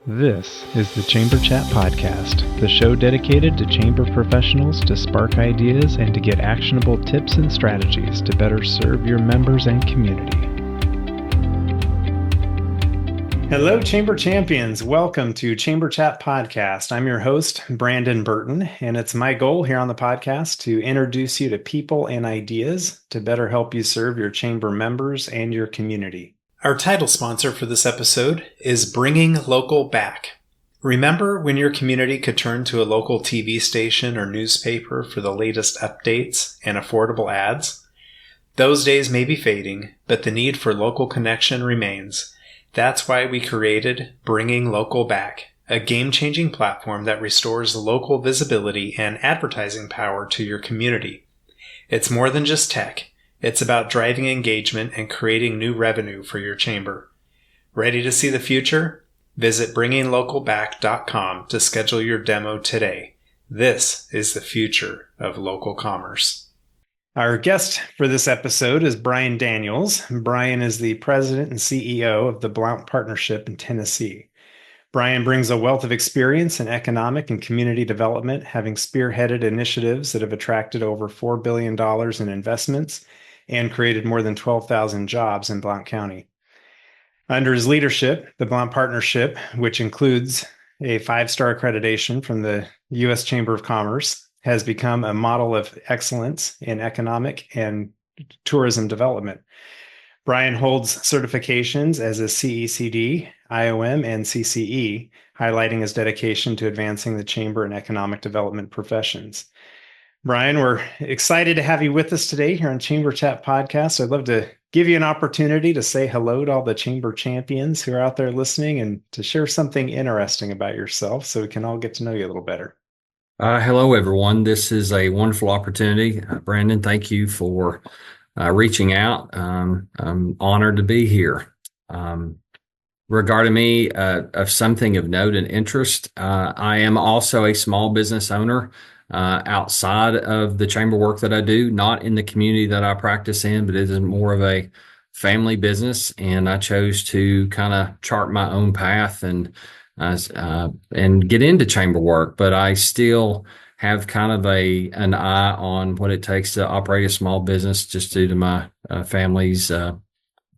This is the Chamber Chat Podcast, the show dedicated to chamber professionals to spark ideas and to get actionable tips and strategies to better serve your members and community. Hello, Chamber Champions. Welcome to Chamber Chat Podcast. I'm your host, Brandon Burton, and it's my goal here on the podcast to introduce you to people and ideas to better help you serve your chamber members and your community. Our title sponsor for this episode is Bringing Local Back. Remember when your community could turn to a local TV station or newspaper for the latest updates and affordable ads? Those days may be fading, but the need for local connection remains. That's why we created Bringing Local Back, a game-changing platform that restores local visibility and advertising power to your community. It's more than just tech. It's about driving engagement and creating new revenue for your chamber. Ready to see the future? Visit bringinglocalback.com to schedule your demo today. This is the future of local commerce. Our guest for this episode is Bryan Daniels. Bryan is the president and CEO of the Blount Partnership in Tennessee. Bryan brings a wealth of experience in economic and community development, having spearheaded initiatives that have attracted over $4 billion in investments and created more than 12,000 jobs in Blount County. Under his leadership, the Blount Partnership, which includes a 5-star accreditation from the U.S. Chamber of Commerce, has become a model of excellence in economic and tourism development. Bryan holds certifications as a CECD, IOM, and CCE, highlighting his dedication to advancing the chamber and economic development professions. Bryan, we're excited to have you with us today here on Chamber Chat Podcast. I'd love to give you an opportunity to say hello to all the chamber champions who are out there listening and to share something interesting about yourself so we can all get to know you a little better. Hello, everyone. This is a wonderful opportunity. Brandon, thank you for reaching out. I'm honored to be here. Regarding me, of something of note and interest, I am also a small business owner outside of the chamber work that I do, not in the community that I practice in, but it is more of a family business. And I chose to kind of chart my own path and get into chamber work, but I still have kind of an eye on what it takes to operate a small business just due to my family's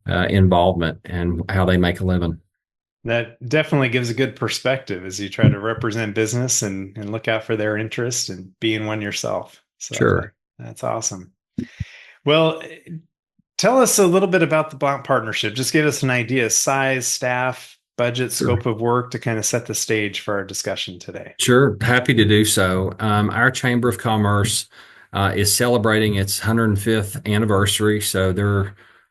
involvement and how they make a living. That definitely gives a good perspective as you try to represent business and look out for their interests and being one yourself. So Sure. That's awesome. Well, tell us a little bit about the Blount Partnership. Just give us an idea, size, staff, budget, scope of work to kind of set the stage for our discussion today. Sure. Happy to do so. Our Chamber of Commerce is celebrating its 105th anniversary. So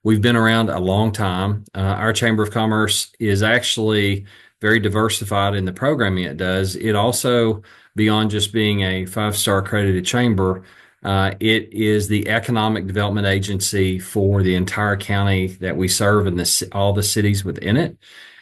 we've been around a long time. Our Chamber of Commerce is actually very diversified in the programming it does. It also, beyond just being a 5-star accredited chamber, it is the economic development agency for the entire county that we serve and all the cities within it.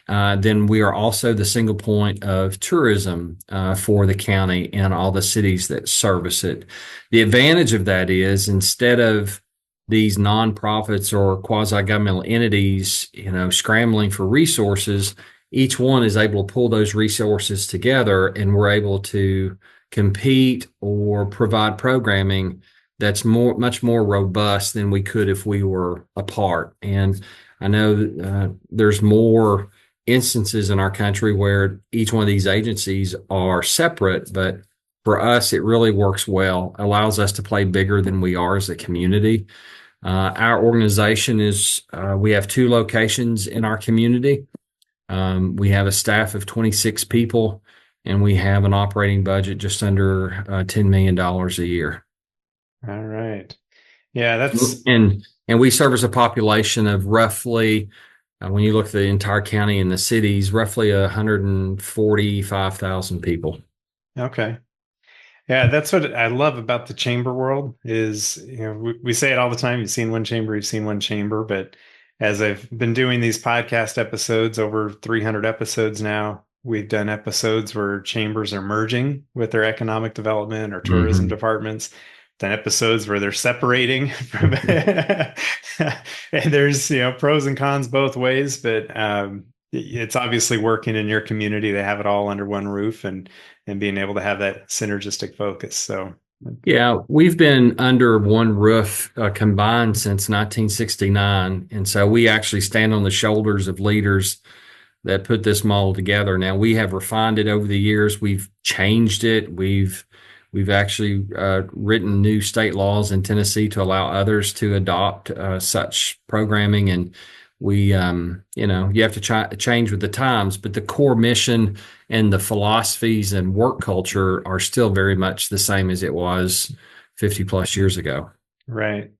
Then we are also the single point of tourism for the county and all the cities that service it. The advantage of that is instead of these nonprofits or quasi-governmental entities, scrambling for resources, each one is able to pull those resources together, and we're able to compete or provide programming that's much more robust than we could if we were apart. And I know there's more instances in our country where each one of these agencies are separate, but for us, it really works well, allows us to play bigger than we are as a community. Our organization we have 2 locations in our community. We have a staff of 26 people, and we have an operating budget just under $10 million a year. All right. Yeah, and we service a population of roughly, when you look at the entire county and the cities, roughly 145,000 people. Okay. Yeah, that's what I love about the chamber world is, we say it all the time. You've seen one chamber, but as I've been doing these podcast episodes, over 300 episodes now, we've done episodes where chambers are merging with their economic development or tourism departments, done episodes where they're separating and there's, pros and cons both ways, but it's obviously working in your community. They have it all under one roof and being able to have that synergistic focus. So Yeah, we've been under one roof combined since 1969. And so we actually stand on the shoulders of leaders that put this model together. Now we have refined it over the years. We've changed it. We've actually written new state laws in Tennessee to allow others to adopt such programming. And you have to change with the times, but the core mission and the philosophies and work culture are still very much the same as it was 50 plus years ago. right.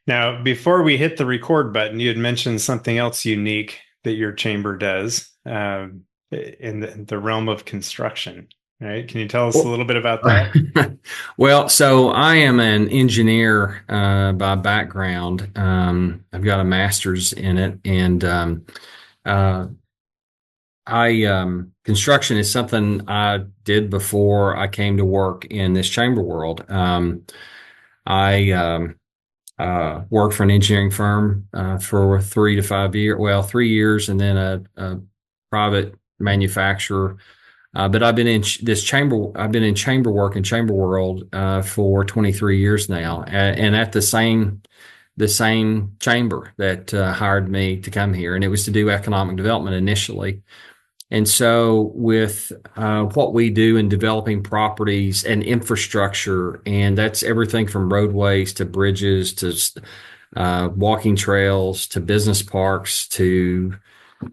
Now, before we hit the record button, you had mentioned something else unique that your chamber does in the realm of construction, right? Can you tell us a Well, little bit about that? well, so I am an engineer by background. I've got a master's in it, and uh, I construction is something I did before I came to work in this chamber world. I worked for an engineering firm for 3 to 5 years, well, 3 years, and then a private manufacturer. But I've been in this chamber. I've been in chamber work in chamber world for 23 years now, and at the same chamber that hired me to come here, and it was to do economic development initially. And so, with what we do in developing properties and infrastructure, and that's everything from roadways to bridges to walking trails to business parks to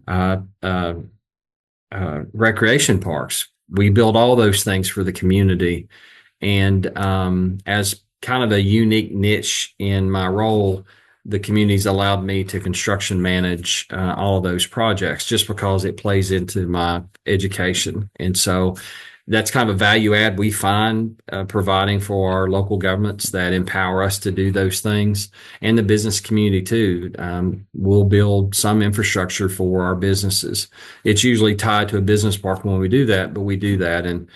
uh, uh, recreation parks. We build all those things for the community. And as kind of a unique niche in my role, the community's allowed me to construction manage all of those projects just because it plays into my education. And so that's kind of a value add we find providing for our local governments that empower us to do those things, and the business community too. We'll build some infrastructure for our businesses. It's usually tied to a business park when we do that, but we do that, and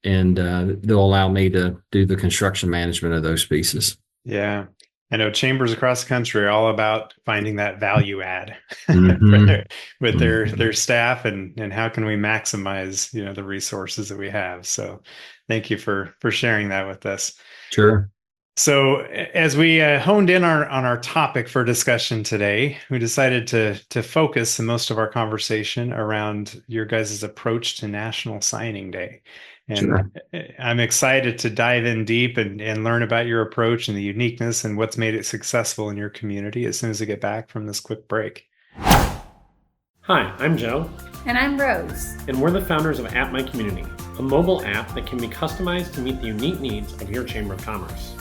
they'll allow me to do the construction management of those pieces. Yeah. I know chambers across the country are all about finding that value add for Mm-hmm. with their Mm-hmm. staff and how can we maximize, the resources that we have. So thank you for sharing that with us. Sure. So as we honed in on our topic for discussion today, we decided to focus most of our conversation around your guys' approach to National Signing Day. And Sure. I'm excited to dive in deep and learn about your approach and the uniqueness and what's made it successful in your community as soon as I get back from this quick break. Hi, I'm Joe. And I'm Rose. And we're the founders of At My Community, a mobile app that can be customized to meet the unique needs of your Chamber of Commerce.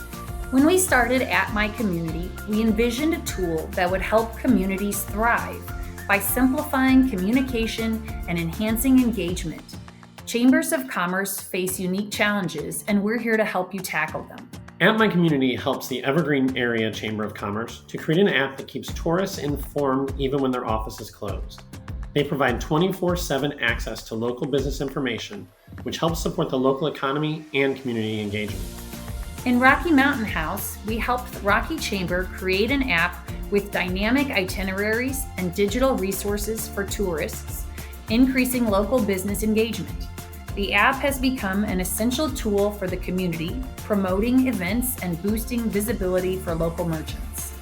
When we started At My Community, we envisioned a tool that would help communities thrive by simplifying communication and enhancing engagement. Chambers of Commerce face unique challenges, and we're here to help you tackle them. At My Community helps the Evergreen Area Chamber of Commerce to create an app that keeps tourists informed even when their office is closed. They provide 24/7 access to local business information, which helps support the local economy and community engagement. In Rocky Mountain House, we helped the Rocky Chamber create an app with dynamic itineraries and digital resources for tourists, increasing local business engagement. The app has become an essential tool for the community, promoting events and boosting visibility for local merchants.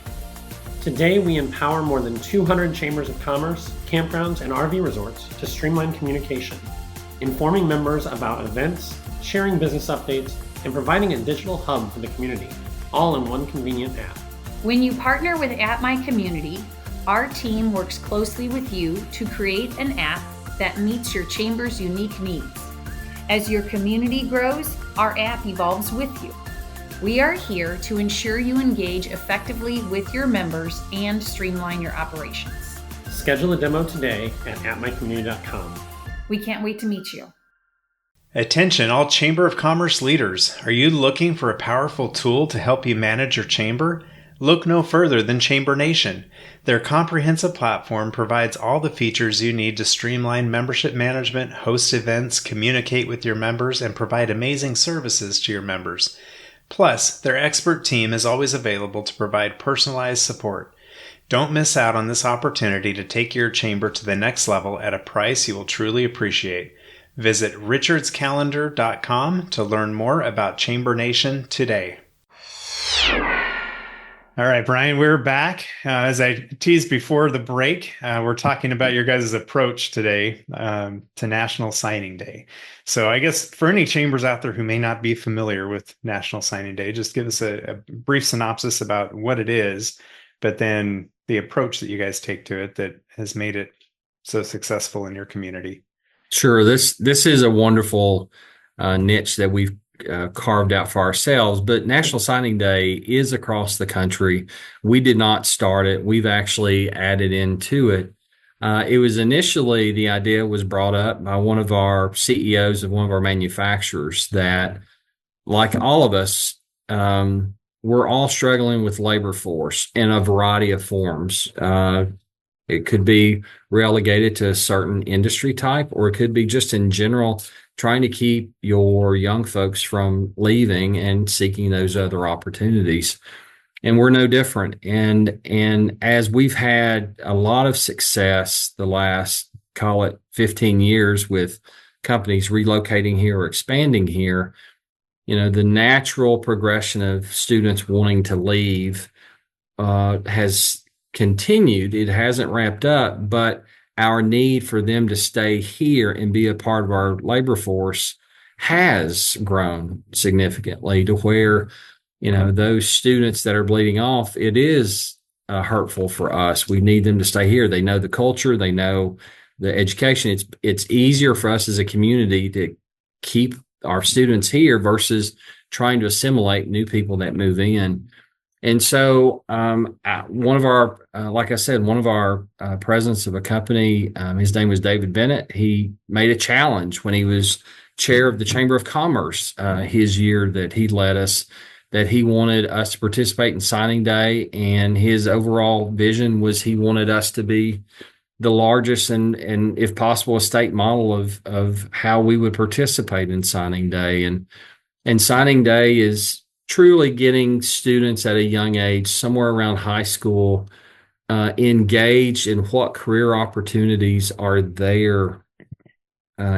Today, we empower more than 200 chambers of commerce, campgrounds, and RV resorts to streamline communication, informing members about events, sharing business updates, and providing a digital hub for the community, all in one convenient app. When you partner with At My Community, our team works closely with you to create an app that meets your chamber's unique needs. As your community grows, our app evolves with you. We are here to ensure you engage effectively with your members and streamline your operations. Schedule a demo today at atmycommunity.com. We can't wait to meet you. Attention, all Chamber of Commerce leaders. Are you looking for a powerful tool to help you manage your chamber? Look no further than Chamber Nation. Their comprehensive platform provides all the features you need to streamline membership management, host events, communicate with your members, and provide amazing services to your members. Plus, their expert team is always available to provide personalized support. Don't miss out on this opportunity to take your chamber to the next level at a price you will truly appreciate. Visit richardscalendar.com to learn more about Chamber Nation today. All right, Bryan, we're back. As I teased before the break, we're talking about your guys' approach today to National Signing Day. So I guess for any chambers out there who may not be familiar with National Signing Day, just give us a brief synopsis about what it is, but then the approach that you guys take to it that has made it so successful in your community. Sure. This is a wonderful niche that we've carved out for ourselves, but National Signing Day is across the country. We did not start it. We've actually added into it. It was initially, the idea was brought up by one of our CEOs of one of our manufacturers that, like all of us, we're all struggling with labor force in a variety of forms. It could be relegated to a certain industry type, or it could be just in general trying to keep your young folks from leaving and seeking those other opportunities. And we're no different. And as we've had a lot of success the last, call it 15 years, with companies relocating here or expanding here, the natural progression of students wanting to leave has continued. It hasn't ramped up, but our need for them to stay here and be a part of our labor force has grown significantly to where, those students that are bleeding off, it is hurtful for us. We need them to stay here. They know the culture, they know the education. It's easier for us as a community to keep our students here versus trying to assimilate new people that move in. And so one of our, like I said, one of our presidents of a company, his name was David Bennett. He made a challenge when he was chair of the Chamber of Commerce his year that he led us, that he wanted us to participate in signing day. And his overall vision was he wanted us to be the largest and if possible, a state model of how we would participate in signing day. And signing day is truly getting students at a young age, somewhere around high school, engaged in what career opportunities are there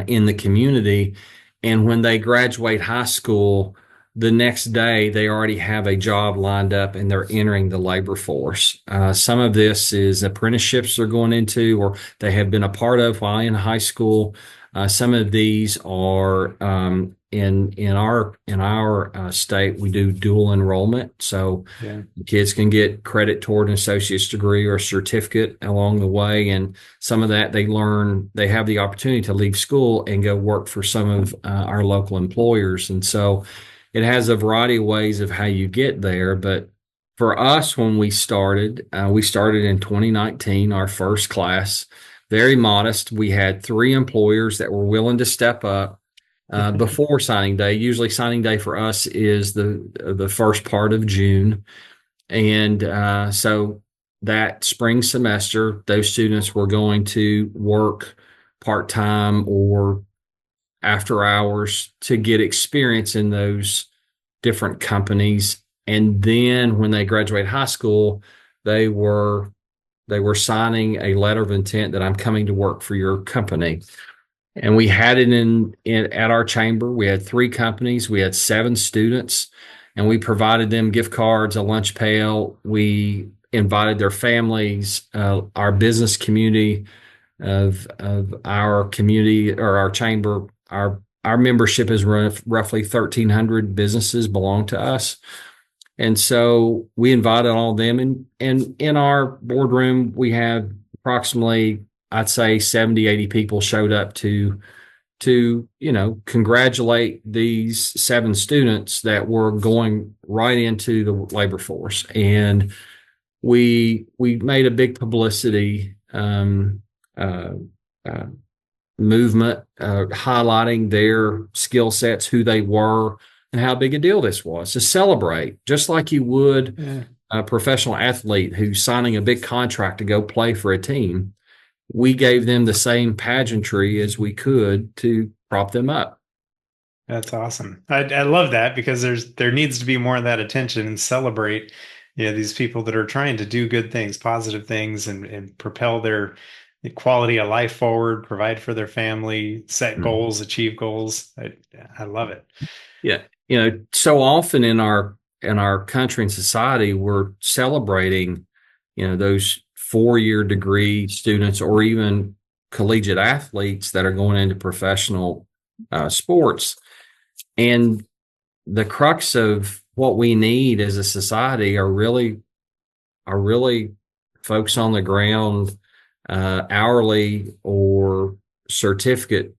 in the community. And when they graduate high school, the next day they already have a job lined up and they're entering the labor force. Some of this is apprenticeships they're going into or they have been a part of while in high school. Some of these are in our state, we do dual enrollment. So kids can get credit toward an associate's degree or a certificate along the way. And some of that they have the opportunity to leave school and go work for some of our local employers. And so it has a variety of ways of how you get there. But for us, when we started in 2019, our first class, very modest. We had 3 employers that were willing to step up before signing day. Usually signing day for us is the first part of June. And so that spring semester, those students were going to work part-time or after hours to get experience in those different companies. And then when they graduate high school, they were signing a letter of intent that I'm coming to work for your company. And we had it at our chamber. We had 3 companies. We had 7 students, and we provided them gift cards, a lunch pail. We invited their families, our business community of our community or our chamber. Our membership is roughly 1,300 businesses belong to us. And so we invited all of them. And in our boardroom, we had approximately, I'd say 70, 80 people showed up to congratulate these 7 students that were going right into the labor force. And we made a big publicity movement, highlighting their skill sets, who they were, and how big a deal this was to celebrate, just like you would a professional athlete who's signing a big contract to go play for a team. We gave them the same pageantry as we could to prop them up. That's awesome. I love that because there needs to be more of that attention and celebrate these people that are trying to do good things, positive things, and propel their quality of life forward, provide for their family, set goals, achieve goals. I love it. Yeah. So often in our country and society, we're celebrating, those 4-year degree students or even collegiate athletes that are going into professional sports. And the crux of what we need as a society are really folks on the ground, hourly or certificate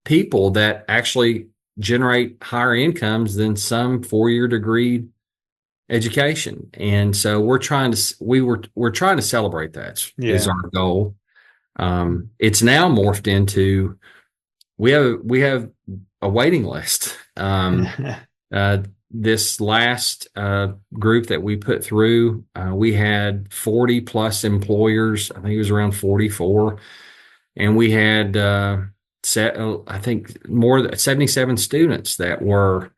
people that actually generate higher incomes than some 4-year degree education. And so we're trying to celebrate that is our goal. It's now morphed into we have a waiting list. This last group that we put through, we had 40 plus employers. I think it was around 44, and we had I think more than 77 students that were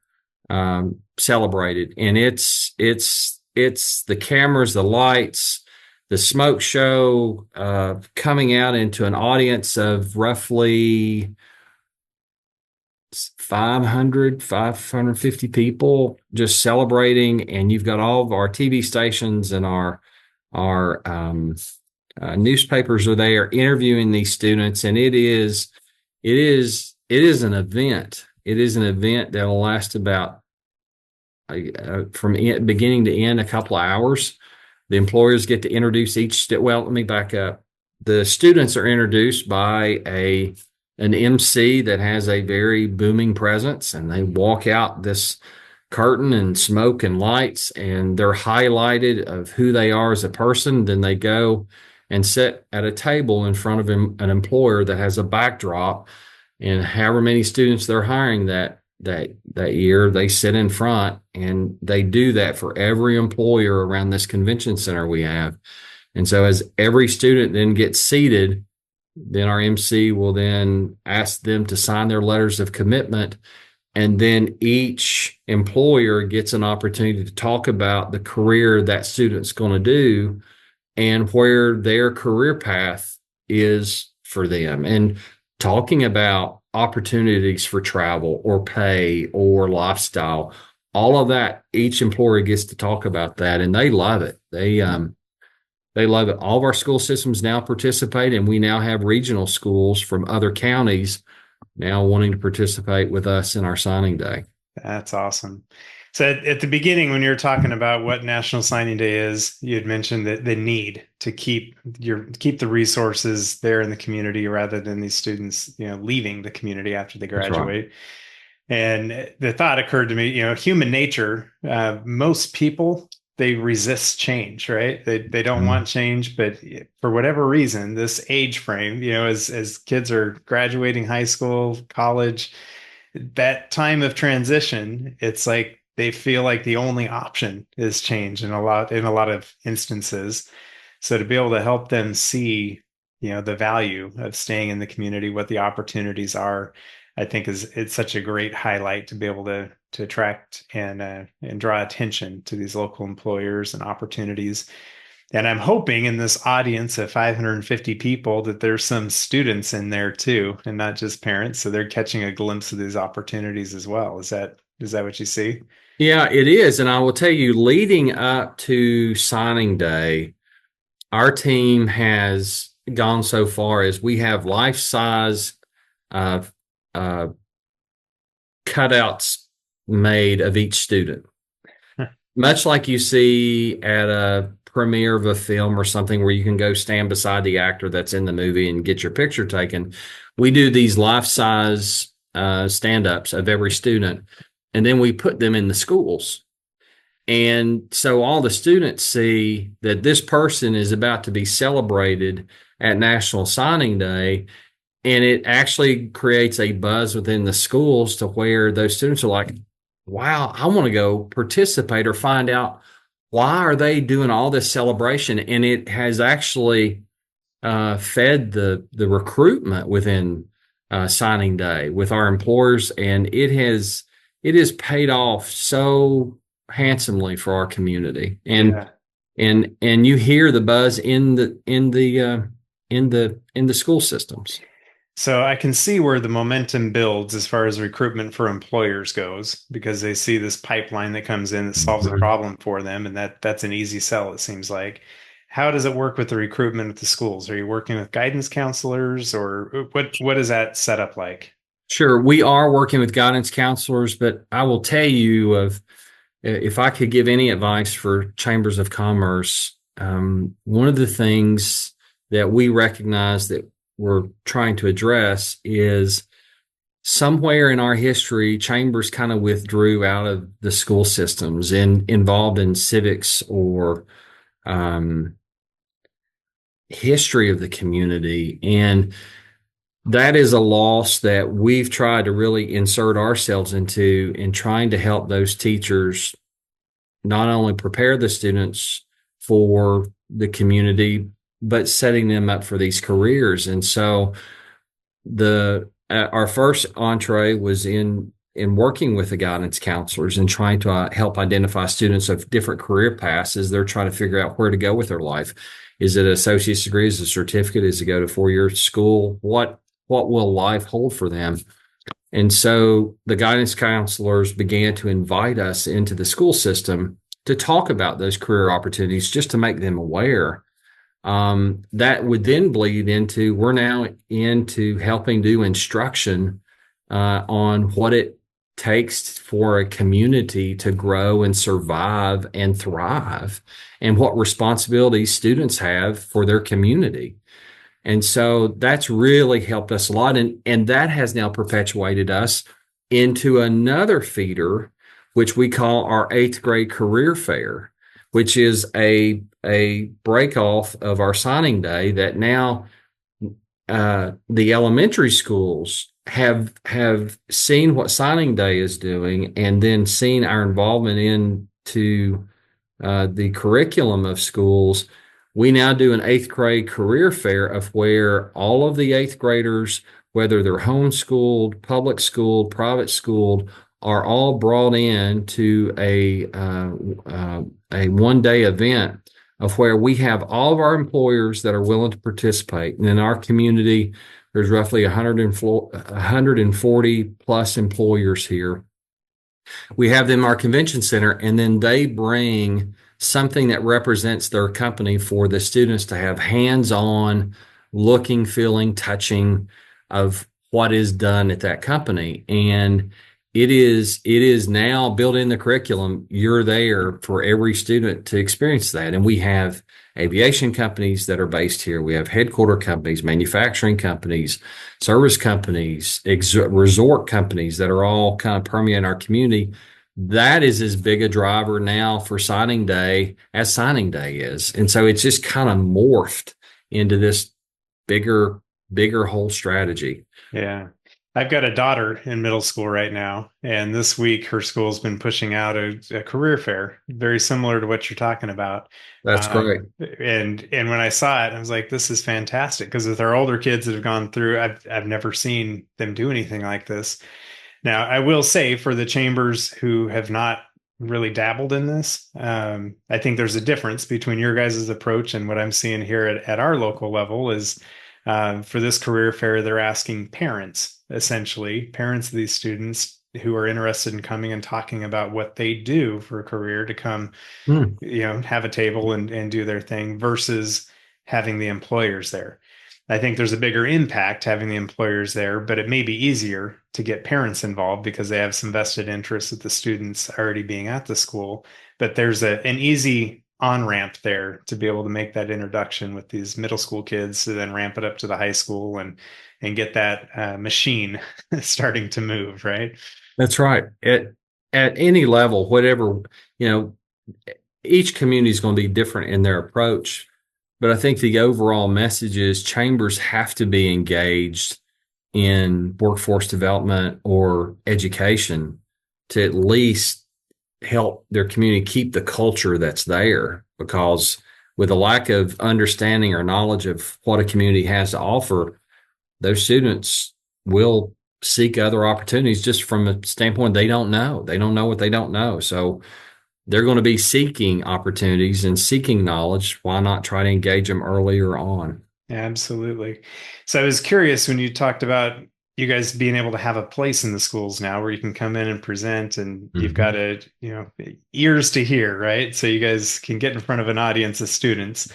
celebrated. And it's the cameras, the lights, the smoke show, coming out into an audience of roughly 550 people just celebrating. And you've got all of our TV stations and our newspapers are there interviewing these students. And it is an event. It is an event that will last about from beginning to end a couple of hours. The employers get to introduce well, let me back up. The students are introduced by an MC that has a very booming presence, and they walk out this curtain and smoke and lights, and they're highlighted of who they are as a person. Then they go and sit at a table in front of an employer that has a backdrop, and however many students they're hiring that year, they sit in front, and they do that for every employer around this convention center we have. And so as every student then gets seated, then our MC will then ask them to sign their letters of commitment. And then each employer gets an opportunity to talk about the career that student's going to do and where their career path is for them. And talking about opportunities for travel or pay or lifestyle, all of that, each employer gets to talk about that, and they love it. They love it. All of our school systems now participate, and we now have regional schools from other counties now wanting to participate with us in our signing day. That's awesome. So at the beginning, when you were talking about what National Signing Day is, you had mentioned that the need to keep the resources there in the community rather than these students, leaving the community after they graduate. Right. And the thought occurred to me, human nature, most people, they resist change, right? They don't want change, but for whatever reason, this age frame, as kids are graduating high school, college, that time of transition, it's like they feel like the only option is change in a lot of instances. So to be able to help them see, the value of staying in the community, what the opportunities are, I think it's such a great highlight to be able to attract and draw attention to these local employers and opportunities. And I'm hoping in this audience of 550 people that there's some students in there too, and not just parents. So they're catching a glimpse of these opportunities as well. Is that what you see? Yeah, it is. And I will tell you, leading up to signing day, our team has gone so far as we have life-size cutouts made of each student. Much like you see at a premiere of a film or something where you can go stand beside the actor that's in the movie and get your picture taken. We do these life-size stand-ups of every student, and then we put them in the schools. And so all the students see that this person is about to be celebrated at National Signing Day, and it actually creates a buzz within the schools to where those students are like, wow, I want to go participate or find out why are they doing all this celebration. And it has actually fed the recruitment within signing day with our employers. And it has paid off so handsomely for our community. Yeah. And you hear the buzz in the school systems. So I can see where the momentum builds as far as recruitment for employers goes, because they see this pipeline that comes in that solves a problem for them, and that's an easy sell, it seems like. How does it work with the recruitment at the schools? Are you working with guidance counselors, or what is that set up like? Sure, we are working with guidance counselors, but I will tell you of if I could give any advice for chambers of commerce, one of the things that we recognize that we're trying to address is somewhere in our history, chambers kind of withdrew out of the school systems and involved in civics or history of the community. And that is a loss that we've tried to really insert ourselves into in trying to help those teachers not only prepare the students for the community, but setting them up for these careers. And so our first entree was in working with the guidance counselors and trying to help identify students of different career paths as they're trying to figure out where to go with their life. Is it an associate's degree? Is it a certificate? Is it go to 4-year school? What will life hold for them? And so the guidance counselors began to invite us into the school system to talk about those career opportunities, just to make them aware. That would then bleed into, we're now into helping do instruction on what it takes for a community to grow and survive and thrive, and what responsibilities students have for their community. And so that's really helped us a lot. And that has now perpetuated us into another feeder, which we call our 8th grade career fair, which is a break off of our signing day that now the elementary schools have seen what signing day is doing, and then seen our involvement into the curriculum of schools. We now do an 8th grade career fair of where all of the 8th graders, whether they're homeschooled, public schooled, private schooled, are all brought in to a 1-day event of where we have all of our employers that are willing to participate. And in our community, there's roughly 140 plus employers here. We have them in our convention center, and then they bring something that represents their company for the students to have hands-on looking, feeling, touching of what is done at that company. And it is now built in the curriculum. You're there for every student to experience that. And we have aviation companies that are based here. We have headquarter companies, manufacturing companies, service companies, resort companies that are all kind of permeating our community. That is as big a driver now for signing day as signing day is. And so it's just kind of morphed into this bigger whole strategy. Yeah. I've got a daughter in middle school right now, and this week her school's been pushing out a career fair, very similar to what you're talking about. That's great. And when I saw it, I was like, this is fantastic, because with our older kids that have gone through, I've never seen them do anything like this. Now, I will say, for the chambers who have not really dabbled in this, I think there's a difference between your guys' approach and what I'm seeing here at our local level is for this career fair, they're asking parents, essentially, parents of these students who are interested in coming and talking about what they do for a career to come, have a table and do their thing, versus having the employers there. I think there's a bigger impact having the employers there, but it may be easier to get parents involved because they have some vested interest with the students already being at the school. But there's an easy on-ramp there to be able to make that introduction with these middle school kids, to then ramp it up to the high school and get that machine starting to move, right? That's right. At any level, whatever, each community is going to be different in their approach. But I think the overall message is chambers have to be engaged in workforce development or education to at least help their community keep the culture that's there. Because with a lack of understanding or knowledge of what a community has to offer, those students will seek other opportunities just from a standpoint they don't know. They don't know what they don't know. So they're going to be seeking opportunities and seeking knowledge. Why not try to engage them earlier on? Absolutely. So I was curious when you talked about you guys being able to have a place in the schools now where you can come in and present and you've got ears to hear, right? So you guys can get in front of an audience of students.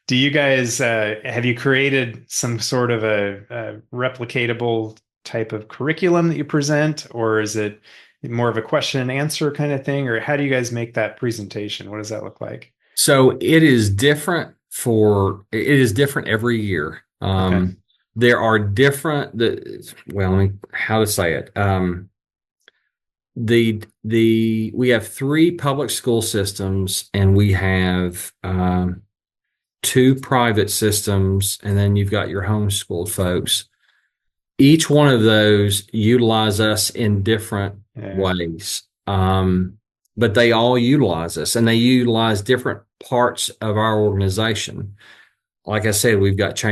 Do you guys have you created some sort of a replicatable type of curriculum that you present, or is it more of a question and answer kind of thing, or how do you guys make that presentation? What does that look like? So it is different every year. Okay. There are different, how to say it? We have 3 public school systems, and we have 2 private systems, and then you've got your homeschooled folks. Each one of those utilize us in different ways. But they all utilize us, and they utilize different parts of our organization. Like I said, we've got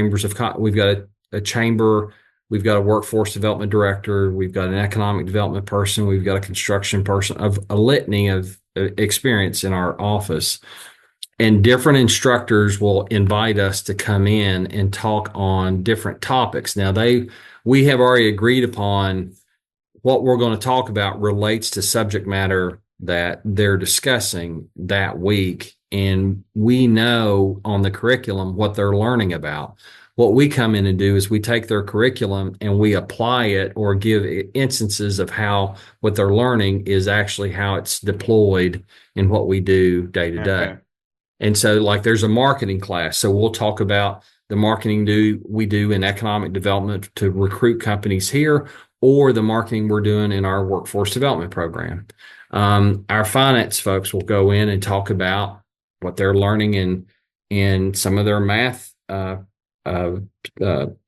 we've got a chamber, we've got a workforce development director, we've got an economic development person, we've got a construction person, of a litany of experience in our office. And different instructors will invite us to come in and talk on different topics. Now, we have already agreed upon what we're going to talk about relates to subject matter that they're discussing that week. And we know on the curriculum what they're learning about. What we come in and do is we take their curriculum and we apply it, or give instances of how what they're learning is actually how it's deployed in what we do day to day. Okay. And so, like, there's a marketing class. So we'll talk about the marketing we do in economic development to recruit companies here, or the marketing we're doing in our workforce development program. Our finance folks will go in and talk about what they're learning in some of their math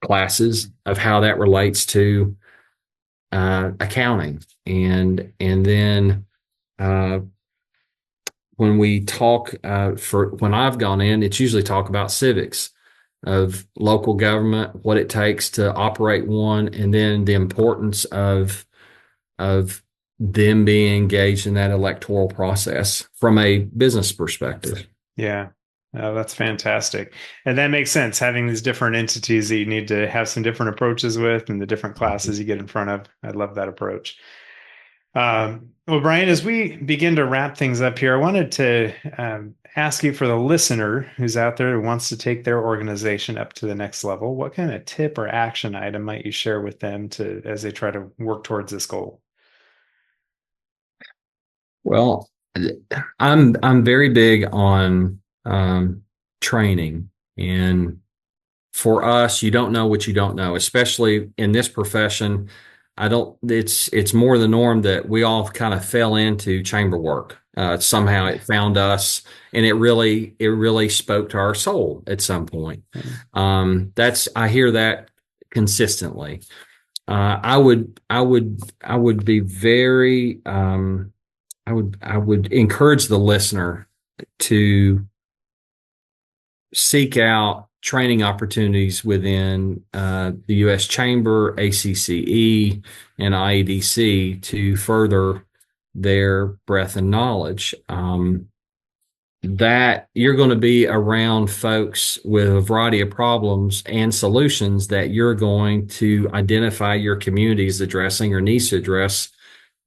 classes, of how that relates to accounting. And then when we talk when I've gone in, it's usually talk about civics of local government, what it takes to operate one, and then the importance of them being engaged in that electoral process from a business perspective. Yeah. Oh, that's fantastic. And that makes sense, having these different entities that you need to have some different approaches with, and the different classes you get in front of. I love that approach. Well, Bryan, as we begin to wrap things up here, I wanted to ask you, for the listener who's out there who wants to take their organization up to the next level, what kind of tip or action item might you share with them as they try to work towards this goal? Well, I'm very big on training, and for us, you don't know what you don't know, especially in this profession. It's more the norm that we all kind of fell into chamber work. Somehow it found us, and it really spoke to our soul at some point. I hear that consistently. I would be very, I would encourage the listener to seek out training opportunities within the U.S. Chamber, ACCE, and IEDC to further their breadth and knowledge. That you're going to be around folks with a variety of problems and solutions that you're going to identify your community is addressing or needs to address,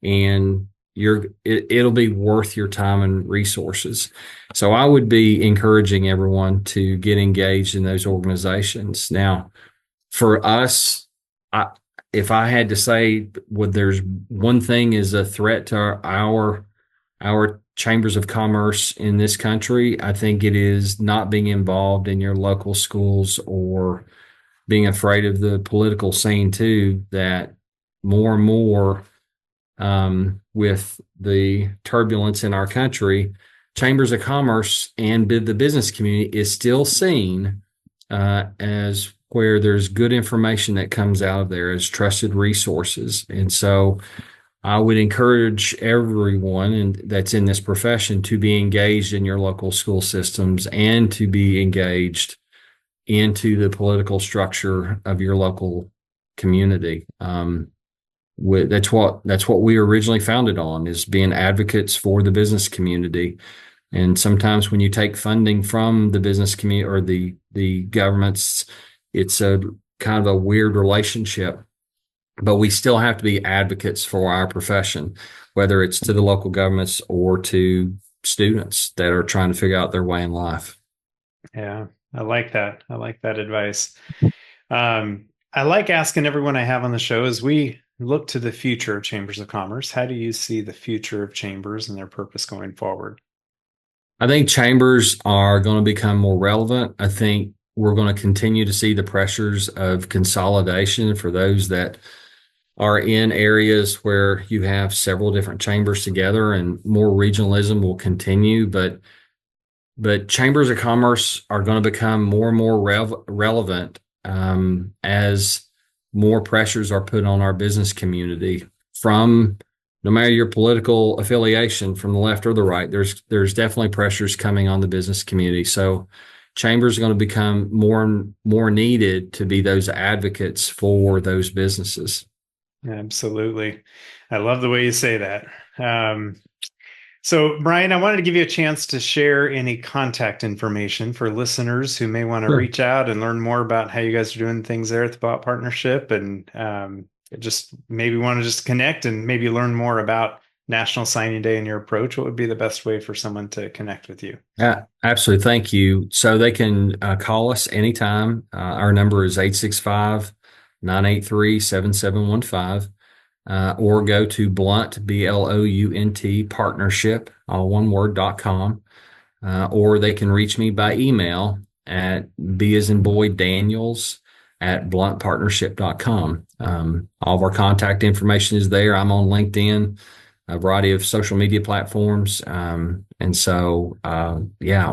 and it'll be worth your time and resources. So I would be encouraging everyone to get engaged in those organizations. Now, for us, if I had to say, there's one thing is a threat to our chambers of commerce in this country, I think it is not being involved in your local schools, or being afraid of the political scene too, that more and more, with the turbulence in our country, chambers of commerce and the business community is still seen as where there's good information that comes out of there as trusted resources. And so I would encourage everyone that's in this profession to be engaged in your local school systems, and to be engaged into the political structure of your local community. that's what we were originally founded on, is being advocates for the business community. And sometimes when you take funding from the business community or the governments, it's a kind of a weird relationship. But we still have to be advocates for our profession, whether it's to the local governments or to students that are trying to figure out their way in life. Yeah, I like that. I like that advice. I like asking everyone I have on the show, as we look to the future of chambers of commerce, how do you see the future of chambers and their purpose going forward? I think chambers are going to become more relevant. I think we're going to continue to see the pressures of consolidation for those that are in areas where you have several different chambers together, and more regionalism will continue. But chambers of commerce are going to become more and more relevant as more pressures are put on our business community from, no matter your political affiliation, from the left or the right. There's definitely pressures coming on the business community. So chambers are going to become more and more needed to be those advocates for those businesses. Absolutely. I love the way you say that. So, Bryan, I wanted to give you a chance to share any contact information for listeners who may want to reach out and learn more about how you guys are doing things there at the Blount Partnership, and just maybe want to just connect and maybe learn more about National Signing Day and your approach. What would be the best way for someone to connect with you? Absolutely. Thank you. So they can call us anytime. Our number is 865-983-7715. Or go to Blount, BLOUNT Partnership, all one word.com. Or they can reach me by email at B as in boy Daniels at blountpartnership.com. All of our contact information is there. I'm on LinkedIn, a variety of social media platforms. And so,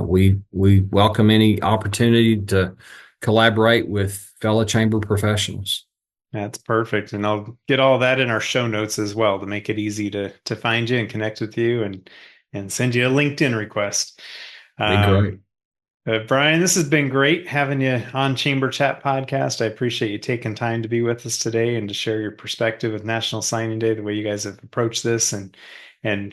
we welcome any opportunity to collaborate with fellow chamber professionals. That's perfect. And I'll get all that in our show notes as well to make it easy to find you and connect with you and send you a LinkedIn request. Be great. Bryan, this has been great having you on Chamber Chat Podcast. I appreciate you taking time to be with us today and to share your perspective with National Signing Day, the way you guys have approached this, and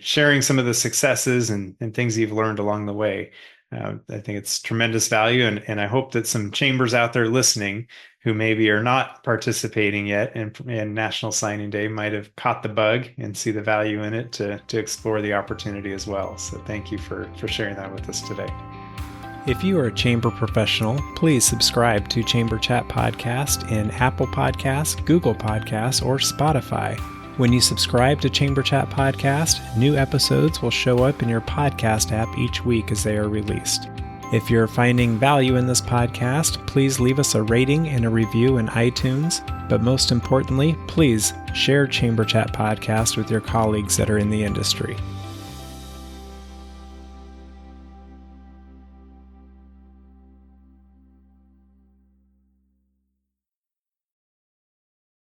sharing some of the successes and things you've learned along the way. I think it's tremendous value, and I hope that some chambers out there listening who maybe are not participating yet in National Signing Day might have caught the bug and see the value in it to explore the opportunity as well. So thank you for sharing that with us today. If you are a chamber professional, please subscribe to Chamber Chat Podcast in Apple Podcasts, Google Podcasts, or Spotify. When you subscribe to Chamber Chat Podcast, new episodes will show up in your podcast app each week as they are released. If you're finding value in this podcast, please leave us a rating and a review in iTunes. But most importantly, please share Chamber Chat Podcast with your colleagues that are in the industry.